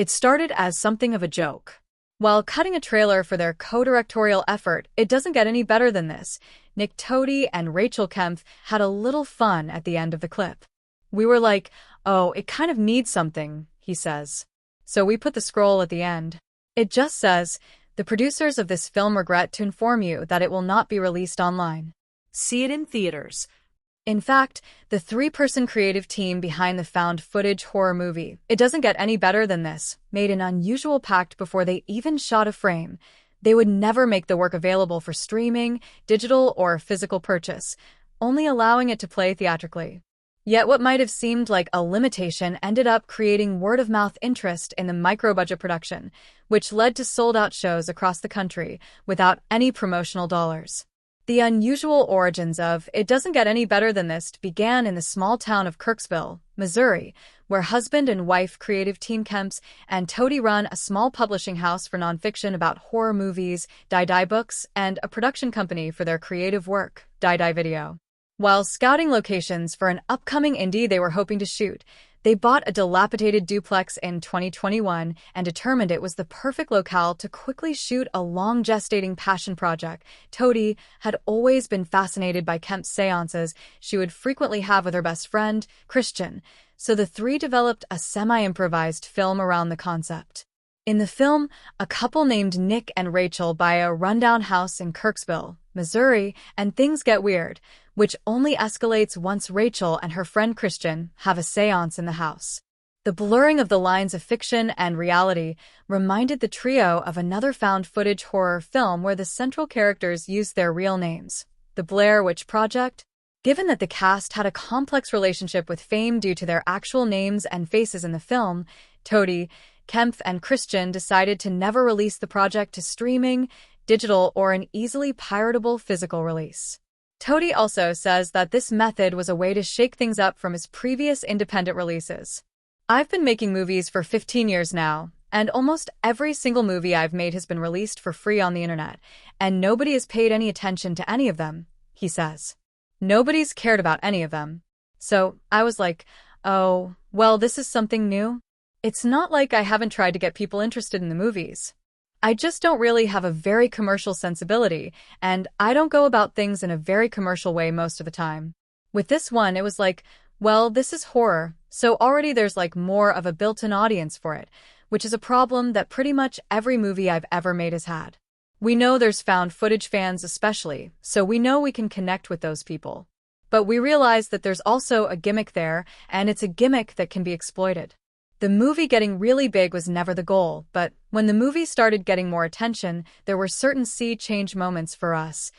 It started as something of a joke. While cutting a trailer for their co-directorial effort, It Doesn't Get Any Better Than This, Nick Toti and Rachel Kempf had a little fun at the end of the clip. We were like, oh, it kind of needs something, he says. So we put the scroll at the end. It just says, the producers of this film regret to inform you that it will not be released online. See it in theaters. In fact, the three-person creative team behind the found-footage horror movie, It Doesn't Get Any Better Than This, made an unusual pact before they even shot a frame. They would never make the work available for streaming, digital, or physical purchase, only allowing it to play theatrically. Yet what might have seemed like a limitation ended up creating word-of-mouth interest in the micro-budget production, which led to sold-out shows across the country without any promotional dollars. The unusual origins of It Doesn't Get Any Better Than This began in the small town of Kirksville, Missouri, where husband and wife creative team Kempf and Toti run a small publishing house for nonfiction about horror movies, Die Die Books, and a production company for their creative work, Die Die Video. While scouting locations for an upcoming indie they were hoping to shoot, they bought a dilapidated duplex in 2021 and determined it was the perfect locale to quickly shoot a long-gestating passion project. Toti had always been fascinated by Kempf's seances she would frequently have with her best friend, Christian, so the three developed a semi-improvised film around the concept. In the film, a couple named Nick and Rachel buy a rundown house in Kirksville, Missouri, and things get weird, which only escalates once Rachel and her friend Christian have a seance in the house. The blurring of the lines of fiction and reality reminded the trio of another found-footage horror film where the central characters used their real names, The Blair Witch Project. Given that the cast had a complex relationship with fame due to their actual names and faces in the film, Toti, Kempf, and Christian decided to never release the project to streaming, digital, or an easily piratable physical release. Toti also says that this method was a way to shake things up from his previous independent releases. I've been making movies for 15 years now, and almost every single movie I've made has been released for free on the internet, and nobody has paid any attention to any of them, he says. Nobody's cared about any of them. So I was like, oh, well, this is something new. It's not like I haven't tried to get people interested in the movies. I just don't really have a very commercial sensibility, and I don't go about things in a very commercial way most of the time. With this one, it was like, well, this is horror, so already there's like more of a built-in audience for it, which is a problem that pretty much every movie I've ever made has had. We know there's found footage fans especially, so we know we can connect with those people. But we realize that there's also a gimmick there, and it's a gimmick that can be exploited. The movie getting really big was never the goal, but when the movie started getting more attention, there were certain sea change moments for us,